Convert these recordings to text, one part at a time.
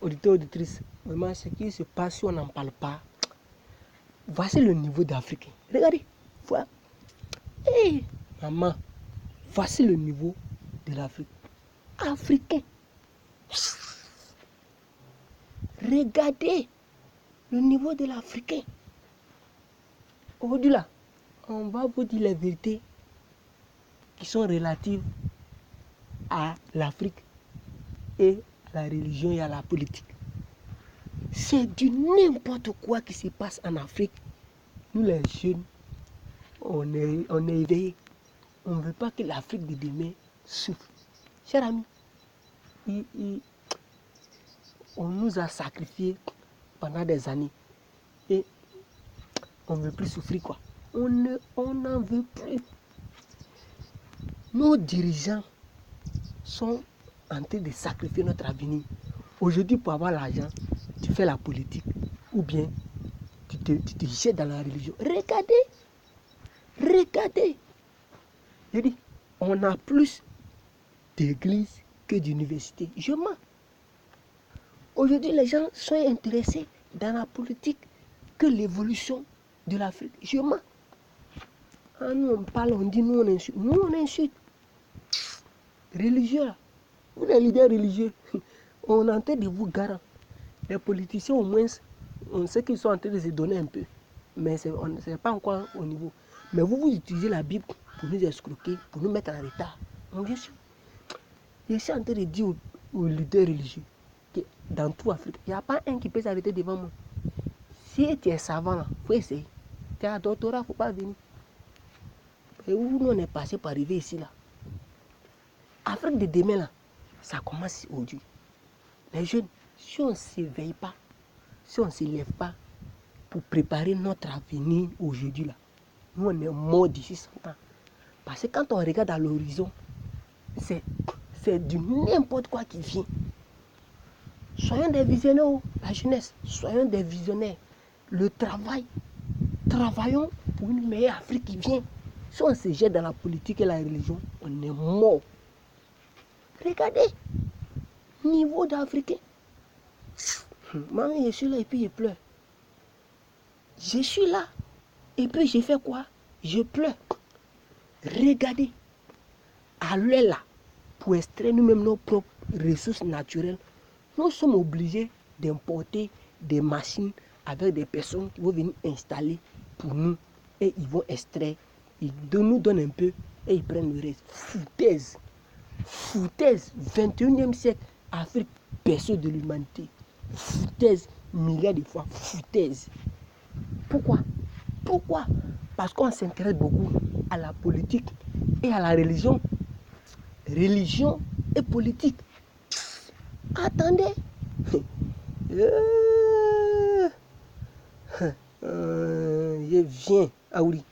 Auditeurs, auditrices, vraiment, ce qui se passe si on n'en parle pas, voici le niveau d'Africain. Regardez, voilà. Hey, maman, voici le niveau de l'Afrique. Africain. Regardez le niveau de l'Africain. Aujourd'hui là, on va vous dire les vérités qui sont relatives à l'Afrique et à la religion et à la politique. C'est du n'importe quoi qui se passe en Afrique. Nous les jeunes, on est éveillés. On ne veut pas que l'Afrique de demain souffre. Cher ami, on nous a sacrifiés pendant des années et on ne veut plus souffrir quoi. On n'en veut plus. Nos dirigeants sont en train de sacrifier notre avenir. Aujourd'hui, pour avoir l'argent, tu fais la politique ou bien tu te jettes dans la religion. Regardez. Je dis, on a plus d'églises que d'universités. Je mens. Aujourd'hui, les gens sont intéressés dans la politique que l'évolution de l'Afrique. Je mens. Ah, nous, on parle, on dit, nous, on insulte. Nous, on insulte. Religieux, là. Vous, les leaders religieux, on est en train de vous garantir. Les politiciens, au moins, on sait qu'ils sont en train de se donner un peu. Mais on ne sait pas encore au niveau. Mais vous utilisez la Bible pour nous escroquer, pour nous mettre en retard. Donc, bien sûr. Je suis en train de dire aux leaders religieux que dans toute l'Afrique, il n'y a pas un qui peut s'arrêter devant moi. Si tu es savant, il faut essayer. Tu as un doctorat, il ne faut pas venir. Et où nous on est passé pour arriver ici là. Afrique de demain là, ça commence aujourd'hui. Les jeunes, si on ne s'éveille pas, si on ne se lève pas pour préparer notre avenir aujourd'hui là, nous on est morts d'ici 100 ans. Parce que quand on regarde à l'horizon, c'est du n'importe quoi qui vient. Soyons des visionnaires, la jeunesse, soyons des visionnaires. Le travail, travaillons pour une meilleure Afrique qui vient. Si on se jette dans la politique et la religion, on est mort. Regardez, niveau d'Africain. Maman, je suis là et puis je pleure. Je suis là et puis je fais quoi? Je pleure. Regardez, à l'heure là, pour extraire nous-mêmes nos propres ressources naturelles, nous sommes obligés d'importer des machines avec des personnes qui vont venir installer pour nous et ils vont extraire. Ils nous donnent un peu et ils prennent le reste. Foutaise. 21e siècle, Afrique, berceau de l'humanité. Foutaise, milliards de fois, foutaise. Pourquoi? Parce qu'on s'intéresse beaucoup à la politique et à la religion. Religion et politique. Attendez. Je viens, Aouli.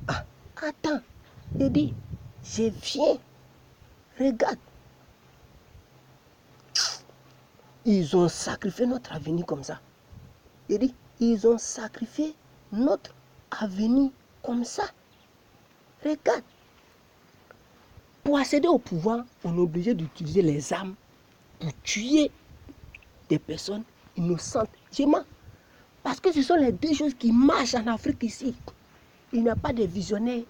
Attends, je dis, je viens. Regarde. Ils ont sacrifié notre avenir comme ça. Je dis, ils ont sacrifié notre avenir comme ça. Regarde. Pour accéder au pouvoir, on est obligé d'utiliser les armes pour tuer des personnes innocentes. Parce que ce sont les deux choses qui marchent en Afrique ici. Il n'y a pas de visionnaires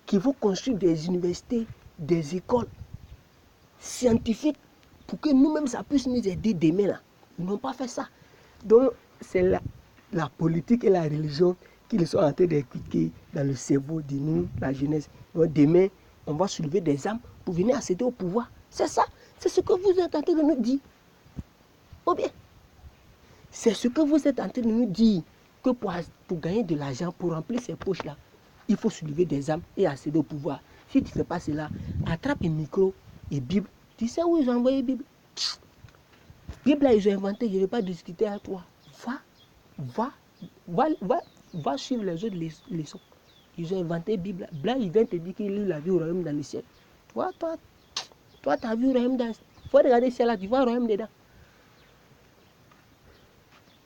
qui vont construire des universités, des écoles scientifiques pour que nous-mêmes ça puisse nous aider demain là. Ils n'ont pas fait ça. Donc c'est la politique et la religion qui sont en train d'inculquer dans le cerveau de nous, la jeunesse. Donc demain, on va soulever des armes pour venir accéder au pouvoir. C'est ça. C'est ce que vous êtes en train de nous dire. Ou bien, c'est ce que vous êtes en train de nous dire que pour gagner de l'argent, pour remplir ces poches-là, il faut soulever des armes et accéder au pouvoir. Si tu ne fais pas cela, attrape un micro et Bible. Tu sais où ils ont envoyé Bible? Bible là, ils ont inventé, je ne vais pas discuter à toi. Va suivre les autres leçons. Ils ont inventé Bible. Là, il vient te dire qu'il lit la vie au royaume dans le ciel. Toi, tu as vu le royaume dans le ciel. Il faut regarder celle là, tu vois le royaume dedans.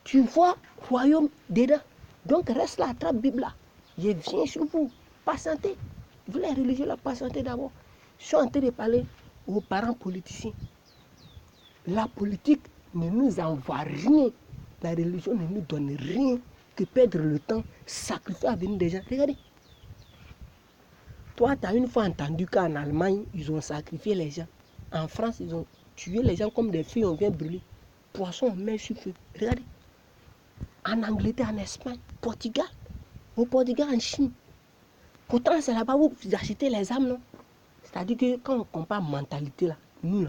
Tu vois le royaume dedans. Donc reste là, attrape Bible là. Je viens sur vous. Patientez. Vous les religieux là, patientez d'abord. Je suis en train de parler aux parents politiciens. La politique ne nous envoie rien. La religion ne nous donne rien que perdre le temps, sacrifier l'avenir des gens. Regardez. Toi, tu as une fois entendu qu'en Allemagne, ils ont sacrifié les gens. En France, ils ont tué les gens comme des feuilles, on vient brûler. Poisson, on met sur feu. Regardez. En Angleterre, en Espagne, Portugal. Au Portugal, en Chine. Pourtant, c'est là-bas où vous achetez les âmes, non? C'est-à-dire que quand on compare mentalité, là, nous,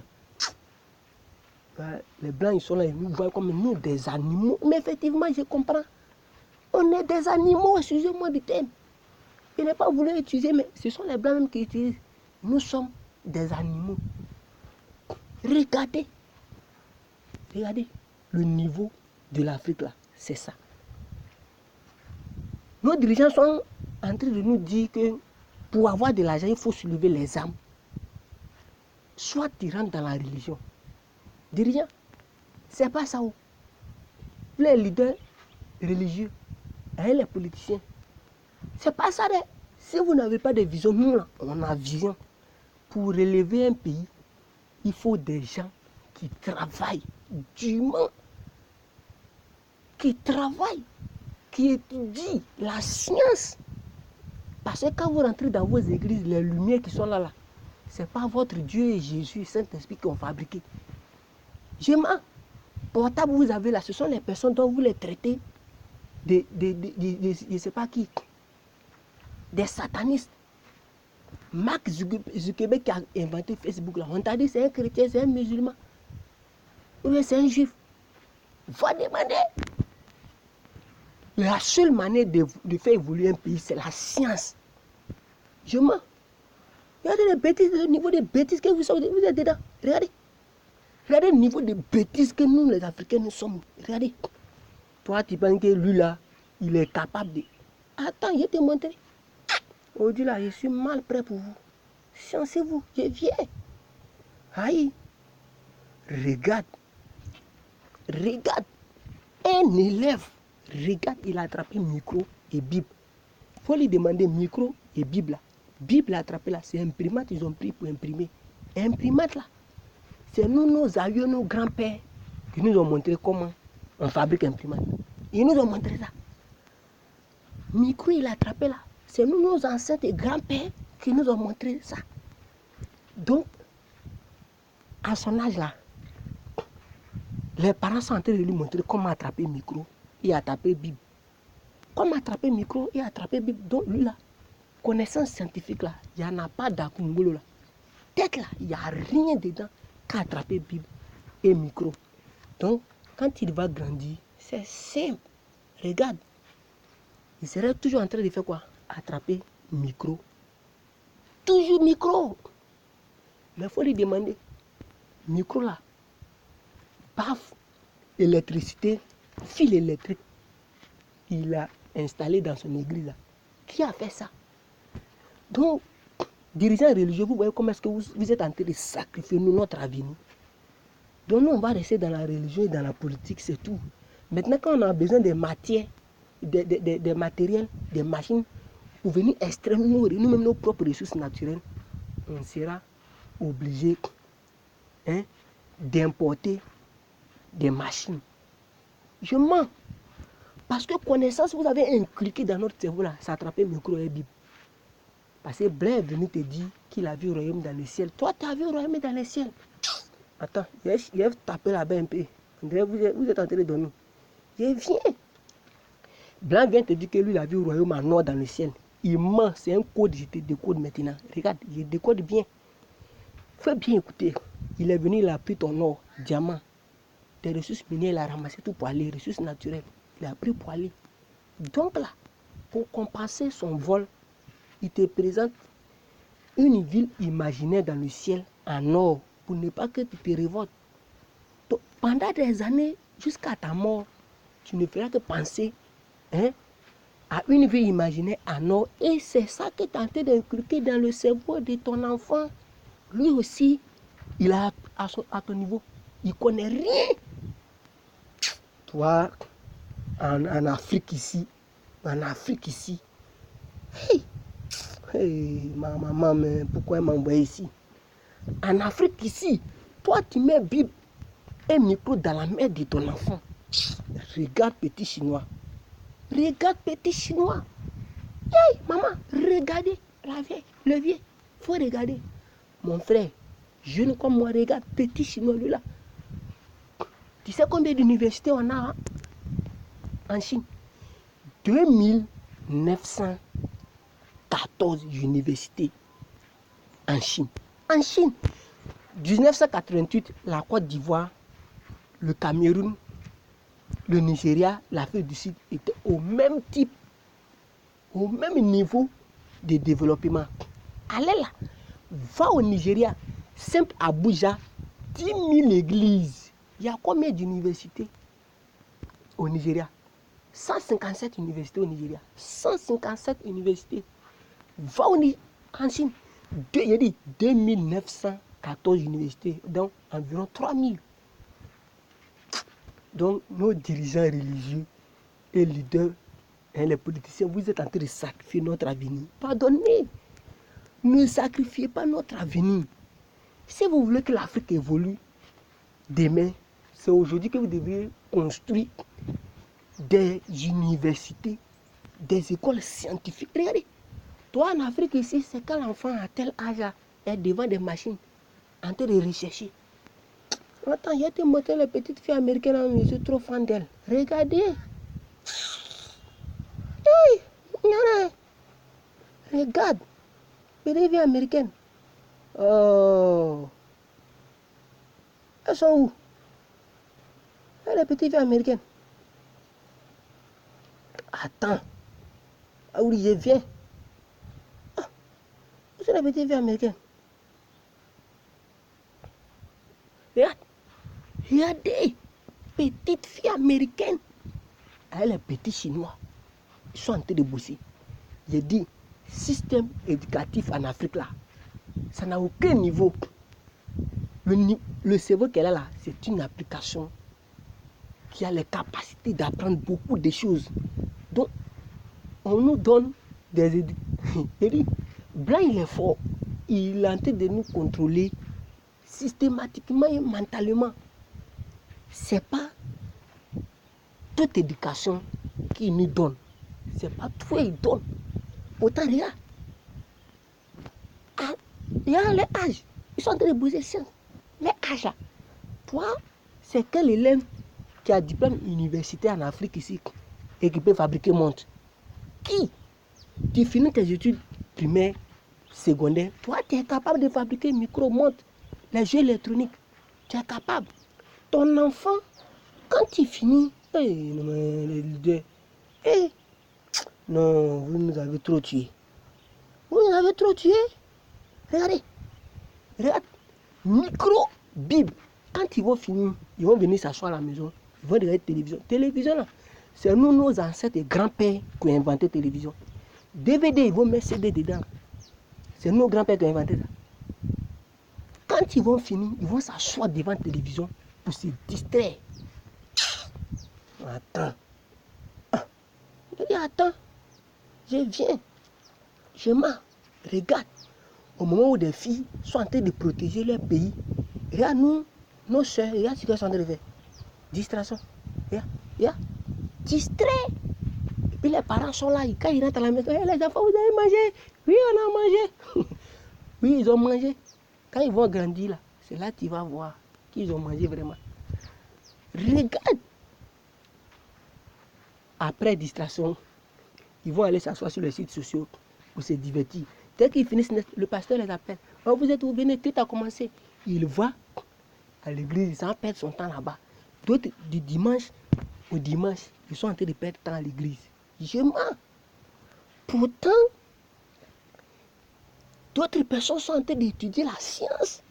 là, les Blancs, ils sont là, ils nous voient comme nous, des animaux. Mais effectivement, je comprends. On est des animaux, excusez-moi du terme. Je n'ai pas voulu utiliser, mais ce sont les Blancs même qui utilisent. Nous sommes des animaux. Regardez. Regardez le niveau de l'Afrique là. C'est ça. Nos dirigeants sont en train de nous dire que pour avoir de l'argent, il faut soulever les âmes. Soit tu rentres dans la religion. Dirigeants, c'est pas ça. Les leaders religieux et les politiciens. C'est pas ça. Si vous n'avez pas de vision, nous là, on a vision. Pour relever un pays, il faut des gens qui travaillent durement, qui travaillent, qui étudient la science. Parce que quand vous rentrez dans vos églises, les lumières qui sont là, ce n'est pas votre Dieu et Jésus, Saint-Esprit qui ont fabriqué. Je mens. Portable, vous avez là, ce sont les personnes dont vous les traitez je ne sais pas qui, des satanistes. Mark Zuckerberg qui a inventé Facebook, là, on t'a dit c'est un chrétien, c'est un musulman. Ou bien c'est un juif. Va demander. La seule manière de faire évoluer un pays, c'est la science. Je mens. Regardez les bêtises, le niveau des bêtises que vous êtes dedans. Regardez. Regardez le niveau de bêtises que nous, les Africains, nous sommes. Regardez. Toi, tu penses que lui, là, il est capable de... Attends, je vais te montrer. Aujourd'hui, là, je suis mal prêt pour vous. Sciencez-vous, je viens. Aïe. Regarde. Regarde. Un élève. Regarde, il a attrapé micro et Bible. Il faut lui demander micro et Bible. Là. Bible a attrapé là. C'est imprimante, ils ont pris pour imprimer. Imprimante là. C'est nous, nos aïeux, nos grands-pères qui nous ont montré comment on fabrique imprimante. Ils nous ont montré ça. Micro, il a attrapé là. C'est nous, nos ancêtres et grands-pères qui nous ont montré ça. Donc, à son âge là, les parents sont en train de lui montrer comment attraper micro et attraper Bible. Comment attraper micro et attraper Bible. Donc lui là, connaissance scientifique là, il n'y en a pas d'Akungolo là. Tête là, il n'y a rien dedans qu'à attraper Bible et micro. Donc, quand il va grandir, c'est simple. Regarde, il serait toujours en train de faire quoi? Attraper micro. Toujours micro. Mais il faut lui demander, micro là, paf, électricité, fil électrique, il a installé dans son église là. Qui a fait ça? Donc, dirigeants religieux, vous voyez comment est-ce que vous êtes en train de sacrifier notre avenir. Donc nous, on va rester dans la religion et dans la politique, c'est tout. Maintenant, quand on a besoin des matières, des matériels, des machines, pour venir extraire nous-mêmes nos propres ressources naturelles, on sera obligé d'importer des machines. Je mens. Parce que connaissance, vous avez inculqué dans notre cerveau là, s'attraper micro et Bible. Parce que Blair est venu te dire qu'il a vu le royaume dans le ciel. Toi, tu as vu le royaume dans le ciel. Attends, je vais taper là-bas un peu. Vous êtes en train de dormir. Je viens. Blanc vient te dire que lui, il a vu le royaume en or dans le ciel. Il ment, c'est un code, je te décode maintenant. Regarde, je décode bien. Fais bien écouter. Il est venu, il a pris ton or, diamant. Tes ressources minières, il a ramassé tout pour aller. Ressources naturelles, il a pris pour aller. Donc là, pour compenser son vol, il te présente une ville imaginaire dans le ciel en or pour ne pas que tu te révoltes. Donc, pendant des années, jusqu'à ta mort, tu ne feras que penser à une vie imaginaire en or. Et c'est ça que tu es en train d'inculquer dans le cerveau de ton enfant. Lui aussi, il a à ton niveau, il ne connaît rien. Toi, en Afrique ici, hey, ma maman, mais pourquoi elle m'a envoyé ici? En Afrique ici, toi tu mets Bible, un micro dans la main de ton enfant. Regarde petit chinois. Regarde petit chinois. Hey, maman, regardez la vieille, le vieux. Faut regarder. Mon frère, jeune comme moi, regarde petit chinois, lui là. Tu sais combien d'universités on a en Chine? 2914 universités en Chine. En Chine, 1988, la Côte d'Ivoire, le Cameroun, le Nigeria, l'Afrique du Sud étaient au même type, au même niveau de développement. Allez là, va au Nigeria, simple Abuja, 10 000 églises. Il y a combien d'universités au Nigeria? 157 universités au Nigeria. 157 universités. Va en Chine. Il y a dit 2914 universités, donc environ 3000. Donc nos dirigeants religieux et leaders, les politiciens, vous êtes en train de sacrifier notre avenir. Pardonnez. Ne sacrifiez pas notre avenir. Si vous voulez que l'Afrique évolue demain, c'est aujourd'hui que vous devez construire des universités, des écoles scientifiques. Regardez, toi en Afrique ici, c'est quand l'enfant à tel âge est devant des machines en train de rechercher. Attends, il y a te montrer les petites filles américaines, je suis trop fan d'elles. Regardez. Hey, regarde, petites filles américaines. Oh, elles sont où? Les petites filles américaines. Attends. Ah oui, je viens. Ah, où sont les petites filles américaines? Regarde. Regardez. Petites filles américaines. Avec les petits chinois. Ils sont en train de bosser. J'ai dit, système éducatif en Afrique là, ça n'a aucun niveau. Le cerveau qu'elle a là, c'est une application qui a les capacités d'apprendre beaucoup de choses. Donc, on nous donne des éducations. Blanc, il est fort. Il est en train de nous contrôler systématiquement et mentalement. C'est pas toute éducation qu'il nous donne. C'est pas tout qu'il donne. Autant regarde. Ah, regarde les âges. Ils sont en train de bouger science. Les âges là. Toi, c'est quel élève qui a diplôme universitaire en Afrique ici et qui peut fabriquer montre? Qui? Tu finis tes études primaires, secondaires, toi tu es capable de fabriquer micro-montre, les jeux électroniques. Tu es capable. Ton enfant, quand tu finis, non, vous nous avez trop tués. Vous nous avez trop tués. Regardez. Regarde. Micro-bible. Quand ils vont finir, ils vont venir s'asseoir à la maison. Ils vont regarder la télévision. Télévision là, c'est nous, nos ancêtres et grands-pères qui ont inventé la télévision. DVD, ils vont mettre CD dedans. C'est nos grands-pères qui ont inventé ça. Quand ils vont finir, ils vont s'asseoir devant la télévision pour se distraire. Attends. Je dis attends. Je viens. Je mens. Regarde. Au moment où des filles sont en train de protéger leur pays, regarde nous, nos soeurs, regarde ce qu'elles sont en train de faire. Distraction. Regarde. Distrait. Et puis les parents sont là, quand ils rentrent à la maison, hey, les enfants, vous avez mangé? Oui, on a mangé. Oui, ils ont mangé. Quand ils vont grandir là, c'est là que tu vas voir qu'ils ont mangé vraiment. Regarde. Après distraction, ils vont aller s'asseoir sur les sites sociaux pour se divertir. Dès qu'ils finissent, le pasteur les appelle. Oh, vous êtes où? Venez, tout a commencé. Il va à l'église, ils en perdent son temps là-bas. D'autres, du dimanche au dimanche, ils sont en train de perdre temps à l'église. Je mens. Pourtant, d'autres personnes sont en train d'étudier la science.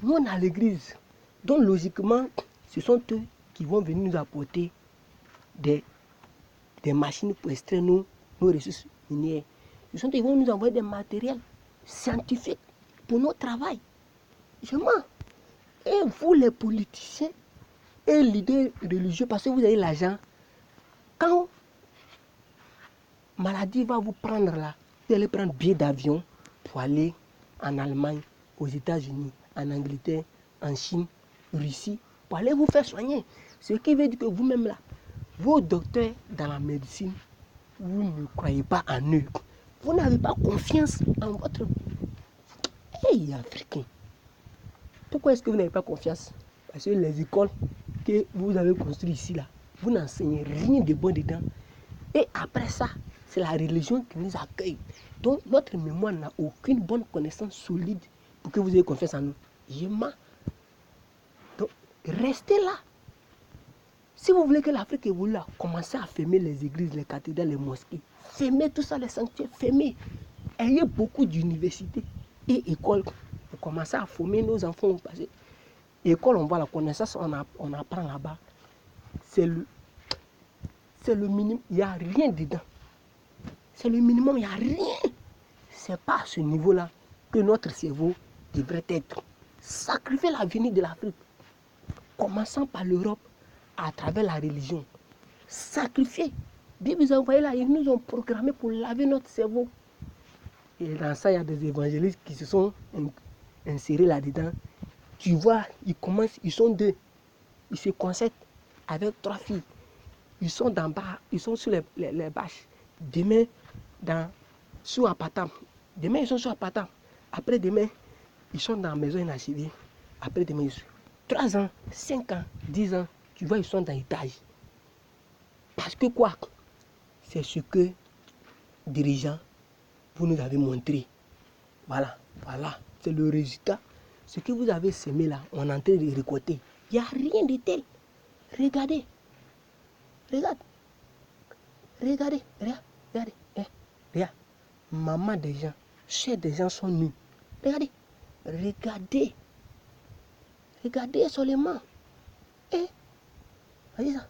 Nous, on est à l'église. Donc, logiquement, ce sont eux qui vont venir nous apporter des machines pour extraire nos ressources minières. Ce sont eux qui vont nous envoyer des matériels scientifiques pour notre travail. Je mens. Et vous, les politiciens et les leaders religieux, parce que vous avez l'argent, quand maladie va vous prendre là, vous allez prendre billet d'avion pour aller en Allemagne, aux États-Unis, en Angleterre, en Chine, Russie, pour aller vous faire soigner. Ce qui veut dire que vous-même là, vos docteurs dans la médecine, vous ne croyez pas en eux. Vous n'avez pas confiance en votre... Hey, Africain. Pourquoi est-ce que vous n'avez pas confiance? Parce que les écoles que vous avez construites ici, là, vous n'enseignez rien de bon dedans. Et après ça, c'est la religion qui nous accueille. Donc, notre mémoire n'a aucune bonne connaissance solide pour que vous ayez confiance en nous. Donc, restez là. Si vous voulez que l'Afrique évolue là, commencez à fermer les églises, les cathédrales, les mosquées. Fermez tout ça, les sanctuaires, fermez. Ayez beaucoup d'universités et écoles. Vous commencez à former nos enfants. Parce que l'école, on voit la connaissance, on apprend là-bas. C'est le minimum. Il n'y a rien dedans. C'est le minimum, il n'y a rien. Ce n'est pas à ce niveau-là que notre cerveau devrait être. Sacrifier l'avenir de l'Afrique. Commençant par l'Europe, à travers la religion. Sacrifier. Dieu vous a envoyé là, ils nous ont programmé pour laver notre cerveau. Et dans ça, il y a des évangélistes qui se sont insérés là-dedans. Tu vois, ils sont deux. Ils se concertent avec 3 filles. Ils sont d'en bas, ils sont sur les bâches. Demain, sous Apatam. Demain, ils sont sur Apatam. Après demain, ils sont dans la maison inachevée. Après demain, ils sont 3 ans, 5 ans, 10 ans. Tu vois, ils sont dans l'étage. Parce que quoi? C'est ce que, dirigeants, vous nous avez montré. Voilà. C'est le résultat. Ce que vous avez semé là, on est en train de récolter. Il n'y a rien de tel. Regardez. Regardez. Maman des gens, chers des gens sont nus. Regardez. Regardez seulement. Voyez ça.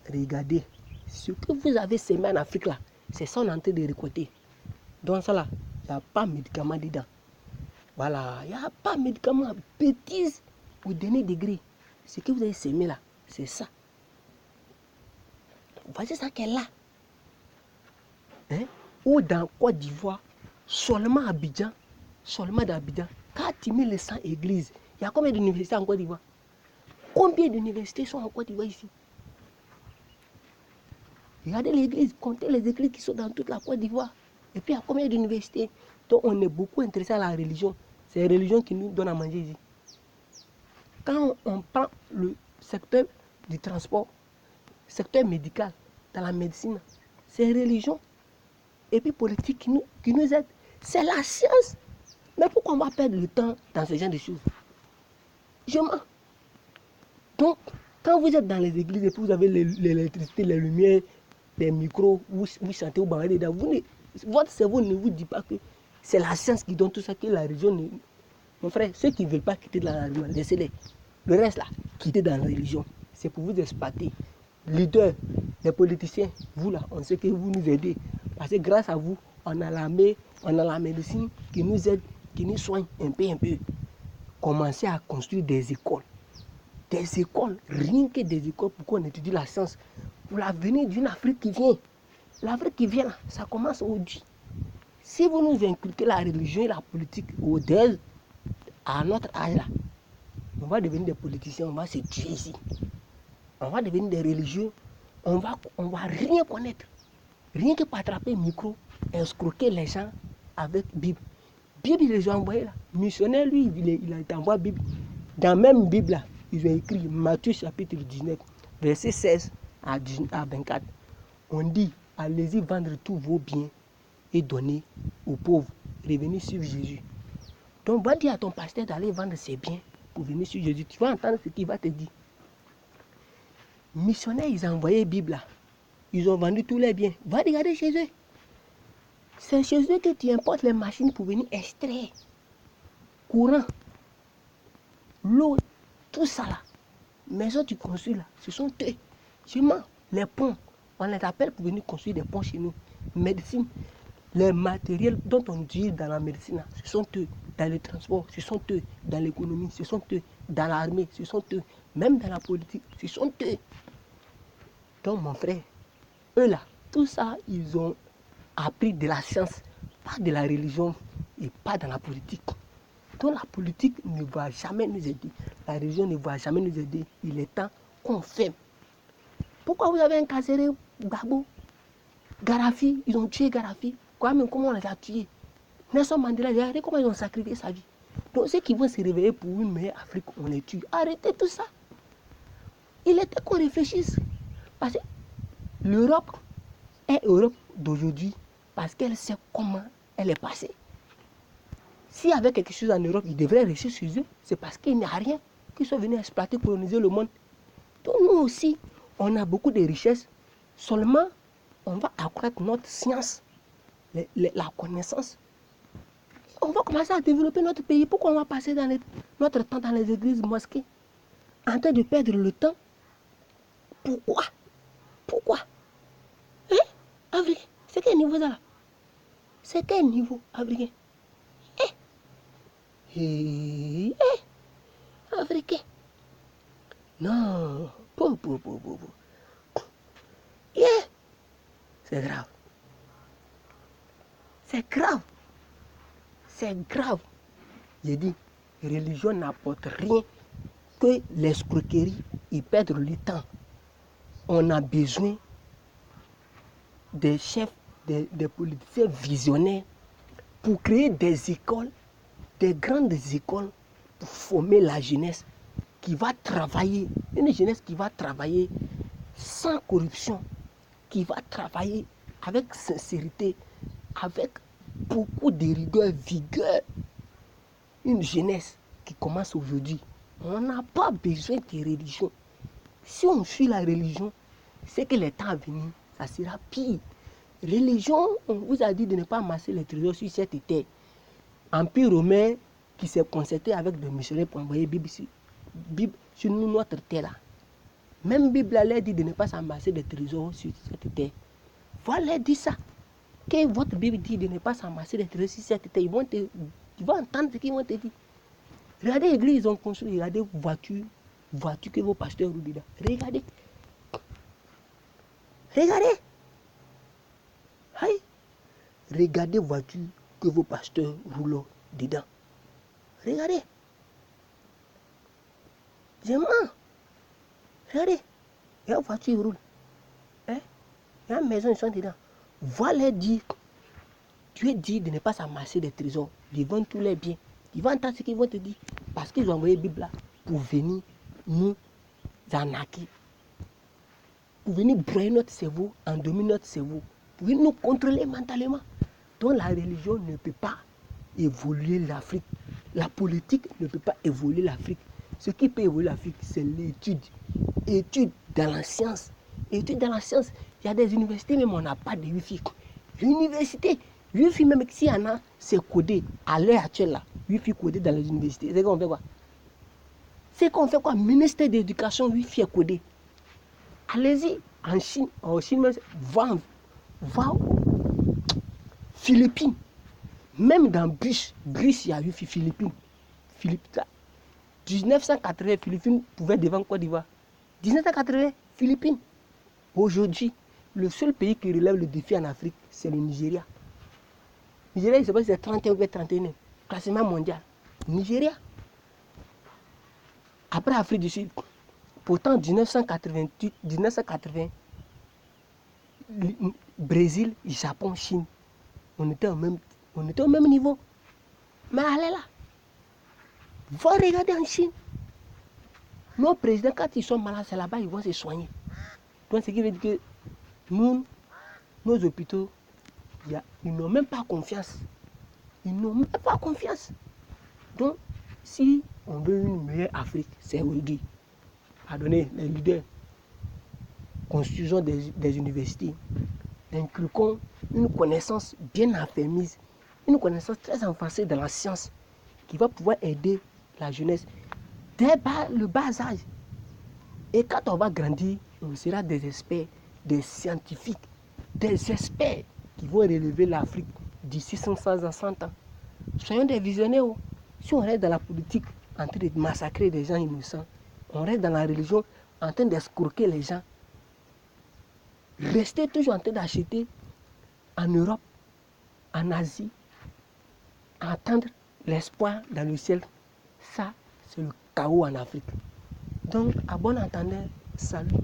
Regardez. Ce que vous avez semé en Afrique là, c'est ça on est en train de récolter. Donc ça là, il n'y a pas de médicament dedans. Voilà, il n'y a pas de médicament. Bêtise au dernier degré. Ce que vous avez semé là, c'est ça. Voici ça qu'elle a. Ou dans Côte d'Ivoire, seulement dans Abidjan, quand tu mets les 100 églises, il y a combien d'universités en Côte d'Ivoire? Combien d'universités sont en Côte d'Ivoire ici? Regardez l'église, comptez les églises qui sont dans toute la Côte d'Ivoire. Et puis il y a combien d'universités? Donc on est beaucoup intéressé à la religion. C'est la religion qui nous donne à manger ici. Quand on prend le secteur du transport, secteur médical, dans la médecine, c'est la religion. Et puis politique qui nous aide. C'est la science. Mais pourquoi on va perdre le temps dans ce genre de choses? Je mens. Donc, quand vous êtes dans les églises et puis vous avez l'électricité, les lumières, les micros, vous chantez, vous baladez dedans, votre cerveau ne vous dit pas que c'est la science qui donne tout ça, que la religion. Mon frère, ceux qui ne veulent pas quitter la religion, laissez-les. Le reste là, quittez dans la religion. C'est pour vous exploiter. Leaders, les politiciens, vous là, on sait que vous nous aidez. Parce que grâce à vous, on a l'armée, on a la médecine qui nous aide, qui nous soigne un peu. Commencez à construire des écoles. Des écoles, rien que des écoles pour qu'on étudie la science. Pour l'avenir d'une Afrique qui vient. L'Afrique qui vient là, ça commence aujourd'hui. Si vous nous inculquez la religion et la politique à notre âge là, on va devenir des politiciens, on va se tuer ici. On va devenir des religieux, on va rien connaître. Rien que pour attraper le micro, escroquer les gens avec Bible. Bible, ils les ont envoyés là. Missionnaire, lui, il a été envoyé Bible. Dans la même Bible là, ils ont écrit Matthieu chapitre 19, verset 16 à 24. On dit, allez-y vendre tous vos biens et donner aux pauvres. Revenez suivre Jésus. Donc, va dire à ton pasteur d'aller vendre ses biens pour venir suivre Jésus. Tu vas entendre ce qu'il va te dire. Missionnaires, ils ont envoyé Bible là. Ils ont vendu tous les biens. Va regarder chez eux. C'est chez eux que tu importes les machines pour venir extraire. Courant, l'eau, tout ça là. Maison tu construis là, ce sont eux. Seulement, les ponts, on les appelle pour venir construire des ponts chez nous. Médecine, les matériels dont on utilise dans la médecine, là, ce sont eux. Dans le transport, ce sont eux. Dans l'économie, ce sont eux. Dans l'armée, ce sont eux. Même dans la politique, ce sont eux. Donc mon frère, eux là, tout ça, ils ont appris de la science, pas de la religion et pas dans la politique. dont la politique ne va jamais nous aider, la religion ne va jamais nous aider. Il est temps qu'on ferme. Pourquoi vous avez incarcéré Gbagbo, Gaddafi, ils ont tué Gaddafi. Comment on les a tués? Nelson Mandela, regardez comment ils ont sacrifié sa vie. Donc ceux qui vont se réveiller pour une meilleure Afrique, on les tue. Arrêtez tout ça. Il était qu'on réfléchisse. Parce que l'Europe est Europe d'aujourd'hui parce qu'elle sait comment elle est passée. S'il y avait quelque chose en Europe, ils devraient rester chez eux. C'est parce qu'il n'y a rien qu'ils sont venus exploiter, coloniser le monde. Donc nous aussi, on a beaucoup de richesses. Seulement, on va accroître notre science, la connaissance. On va commencer à développer notre pays. Pourquoi on va passer notre temps dans les églises, mosquées, en train de perdre le temps? Pourquoi? Pourquoi? Hein? Africain, c'est quel niveau ça là? C'est quel niveau, Africain? Africain? Non. C'est grave. C'est grave. C'est grave. J'ai dit, religion n'apporte rien que l'escroquerie et perdre le temps. On a besoin des chefs, des politiciens visionnaires pour créer des écoles, des grandes écoles pour former la jeunesse qui va travailler, une jeunesse qui va travailler sans corruption, qui va travailler avec sincérité, avec beaucoup de rigueur, vigueur. Une jeunesse qui commence aujourd'hui. On n'a pas besoin de religion. Si on suit la religion, c'est que les temps à venir, ça sera pire. Religion, on vous a dit de ne pas amasser les trésors sur cette terre. Empire romain qui s'est concerté avec des missionnaires pour envoyer Bible sur notre terre là. Même Bible a dit de ne pas s'amasser des trésors sur cette terre. Voilà, dit ça. Que votre Bible dit de ne pas s'amasser des trésors sur cette terre, ils vont entendre ce qu'ils vont te dire. Regardez l'église, ils ont construit, regardez voiture que vos pasteurs roulent dedans. Regardez. Regardez. Aïe. Regardez voiture que vos pasteurs roulent dedans. Regardez. Je mens. Regardez. Il y a une voiture roule. Hein? Il y a une maison, ils sont dedans. Voilà dire. Tu es dit de ne pas s'amasser des trésors devant tous les biens. Ils vont entendre ce qu'ils vont te dire. Parce qu'ils ont envoyé la Bible là pour venir nous arnaquer. Pour venir broyer notre cerveau, endominer notre cerveau. Pour venir nous contrôler mentalement. Donc la religion ne peut pas évoluer l'Afrique. La politique ne peut pas évoluer l'Afrique. Ce qui peut évoluer l'Afrique, c'est l'étude. Étude dans la science. Étude dans la science. Il y a des universités, même on n'a pas de Wi-Fi. L'université, Wi-Fi même s'il y en a, c'est codé. À l'heure actuelle là, Wi-Fi codé dans les universités. C'est qu'on fait quoi? C'est qu'on fait quoi? Ministère de l'Éducation, Wi-Fi est codé. Allez-y, en Chine, va aux Philippines. Même dans bus, il y a Wi-Fi Philippines. 1980, Philippines pouvait devant Côte d'Ivoire. 1980, Philippines. Aujourd'hui, le seul pays qui relève le défi en Afrique, c'est le Nigeria. Nigeria, je ne sais pas si c'est 31 ou 31, classement mondial. Nigeria. Après Afrique du Sud, pourtant 1988, 1980, Brésil, Japon, Chine, on était au même niveau. Mais allez là. Va regarder en Chine. Nos présidents, quand ils sont malades, c'est là-bas, ils vont se soigner. Donc, ce qui veut dire que nous, nos hôpitaux, ils n'ont même pas confiance. Ils n'ont même pas confiance. Donc, si on veut une meilleure Afrique, c'est aujourd'hui. Pardonnez les leaders. Construisons des universités. Inculquons une connaissance bien affermie, une connaissance très avancée dans la science qui va pouvoir aider la jeunesse dès le bas âge. Et quand on va grandir, on sera des experts, des scientifiques, des experts qui vont relever l'Afrique d'ici 500 ans, 100 ans. Soyons des visionnaires. Si on reste dans la politique en train de massacrer des gens innocents, on reste dans la religion en train d'escroquer les gens, restez toujours en train d'acheter en Europe, en Asie, attendre l'espoir dans le ciel, ça, c'est le chaos en Afrique. Donc, à bon entendeur, salut.